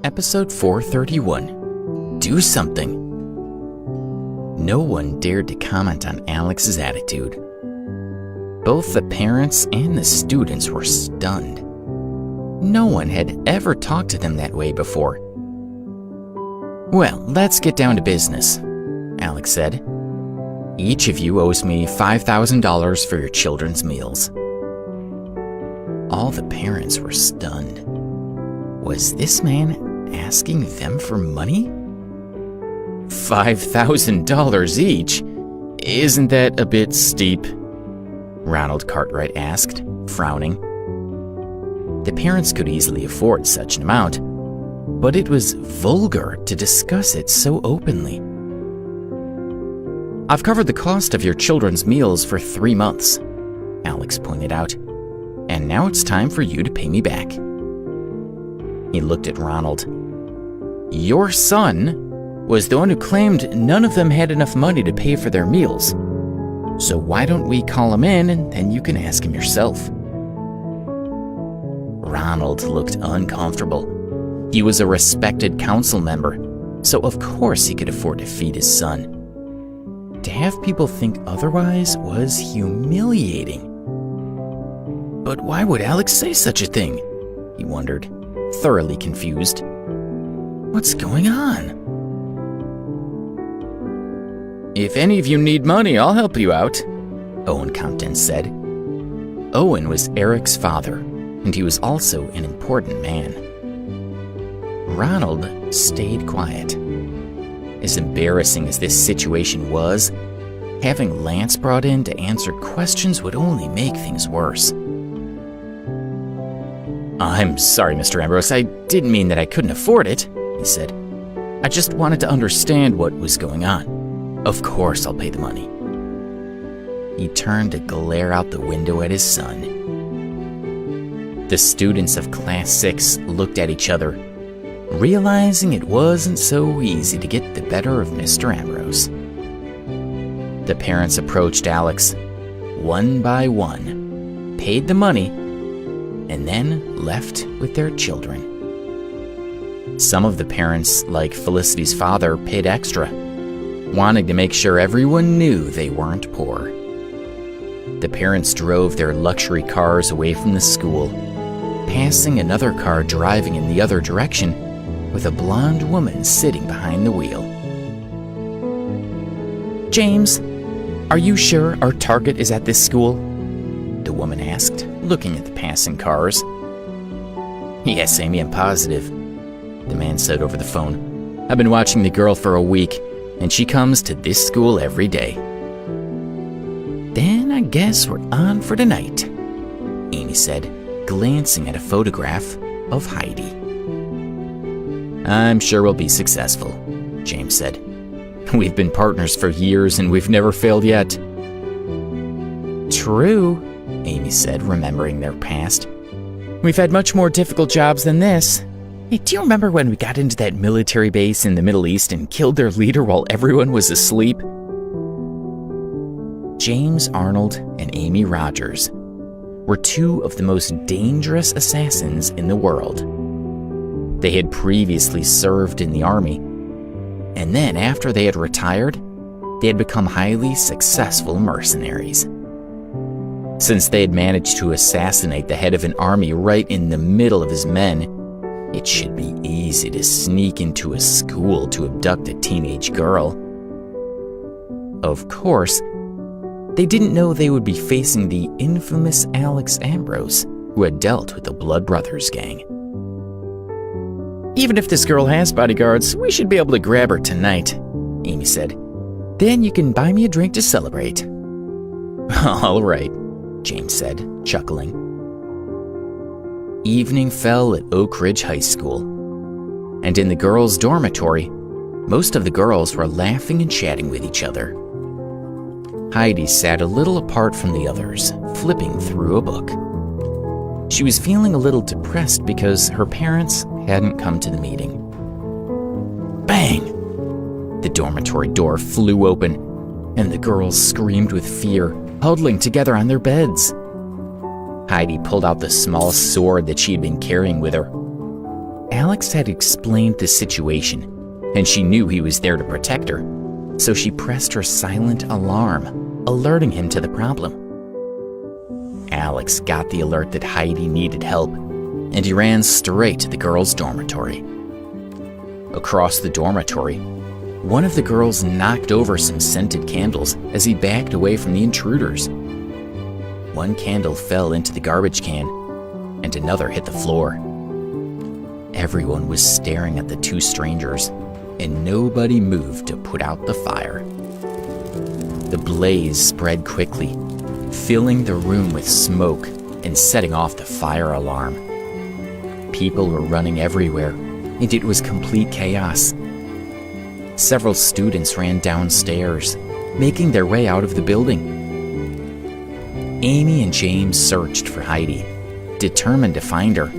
Episode 431. Do something. No one dared to comment on Alex's attitude. Both the parents and the students were stunned. No one had ever talked to them that way before. "Well, let's get down to business," Alex said. "Each of you owes me $5,000 for your children's meals." All the parents were stunned. Was this man asking them for money? $5,000 each? Isn't that a bit steep? Ronald Cartwright asked, frowning. The parents could easily afford such an amount, but it was vulgar to discuss it so openly. "I've covered the cost of your children's meals for 3 months, Alex pointed out, "and now it's time for you to pay me back." He looked at Ronald. "Your son was the one who claimed none of them had enough money to pay for their meals. So why don't we call him in and then you can ask him yourself?" Ronald looked uncomfortable. He was a respected council member, so of course he could afford to feed his son. To have people think otherwise was humiliating. But why would Alex say such a thing? He wondered, thoroughly confused. What's going on? "If any of you need money, I'll help you out," Owen Compton said. Owen was Eric's father, and he was also an important man. Ronald stayed quiet. As embarrassing as this situation was, having Lance brought in to answer questions would only make things worse. "I'm sorry, Mr. Ambrose. I didn't mean that I couldn't afford it," he said. "I just wanted to understand what was going on. Of course I'll pay the money." He turned to glare out the window at his son. The students of Class 6 looked at each other, realizing it wasn't so easy to get the better of Mr. Ambrose. The parents approached Alex, one by one, paid the money, and then left with their children. Some of the parents, like Felicity's father, paid extra, wanting to make sure everyone knew they weren't poor. The parents drove their luxury cars away from the school, passing another car driving in the other direction with a blonde woman sitting behind the wheel. "James, are you sure our target is at this school?" the woman asked, looking at the passing cars. "Yes, Amy, I'm positive," the man said over the phone. "I've been watching the girl for a week, and she comes to this school every day." "Then I guess we're on for tonight," Amy said, glancing at a photograph of Heidi. "I'm sure we'll be successful," James said. "We've been partners for years and we've never failed yet." "True," Amy said, remembering their past. "We've had much more difficult jobs than this. Hey, do you remember when we got into that military base in the Middle East and killed their leader while everyone was asleep?" James Arnold and Amy Rogers were two of the most dangerous assassins in the world. They had previously served in the army, and then after they had retired, they had become highly successful mercenaries. Since they had managed to assassinate the head of an army right in the middle of his men, it should be easy to sneak into a school to abduct a teenage girl. Of course, they didn't know they would be facing the infamous Alex Ambrose, who had dealt with the Blood Brothers gang. "Even if this girl has bodyguards, we should be able to grab her tonight," Amy said. "Then you can buy me a drink to celebrate." "All right," James said, chuckling. Evening fell at Oak Ridge High School, and in the girls' dormitory, most of the girls were laughing and chatting with each other. Heidi sat a little apart from the others, flipping through a book. She was feeling a little depressed because her parents hadn't come to the meeting. Bang! The dormitory door flew open, and the girls screamed with fear, huddling together on their beds. Heidi pulled out the small sword that she had been carrying with her. Alex had explained the situation, and she knew he was there to protect her, so she pressed her silent alarm, alerting him to the problem. Alex got the alert that Heidi needed help, and he ran straight to the girls' dormitory. Across the dormitory, one of the girls knocked over some scented candles as he backed away from the intruders. One candle fell into the garbage can, and another hit the floor. Everyone was staring at the two strangers, and nobody moved to put out the fire. The blaze spread quickly, filling the room with smoke and setting off the fire alarm. People were running everywhere, and it was complete chaos. Several students ran downstairs, making their way out of the building. Amy and James searched for Heidi, determined to find her,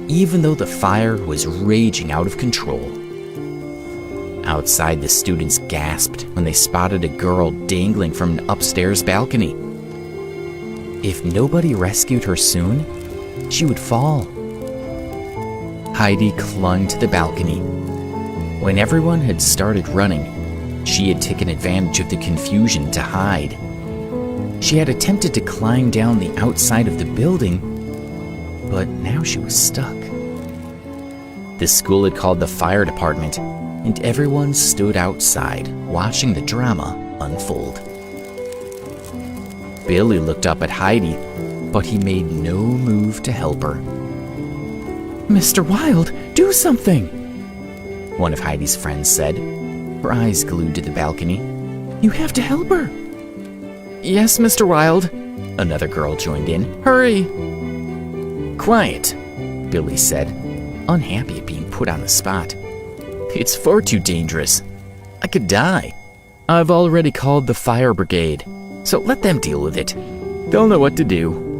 even though the fire was raging out of control. Outside, the students gasped when they spotted a girl dangling from an upstairs balcony. If nobody rescued her soon, she would fall. Heidi clung to the balcony. When everyone had started running, she had taken advantage of the confusion to hide. She had attempted to climb down the outside of the building, but now she was stuck. The school had called the fire department, and everyone stood outside watching the drama unfold. Billy looked up at Heidi, but he made no move to help her. "Mr. Wilde, do something!" one of Heidi's friends said, her eyes glued to the balcony. "You have to help her." "Yes, Mr. Wilde," another girl joined in. "Hurry!" "Quiet," Billy said, unhappy at being put on the spot. "It's far too dangerous. I could die. I've already called the fire brigade, so let them deal with it. They'll know what to do."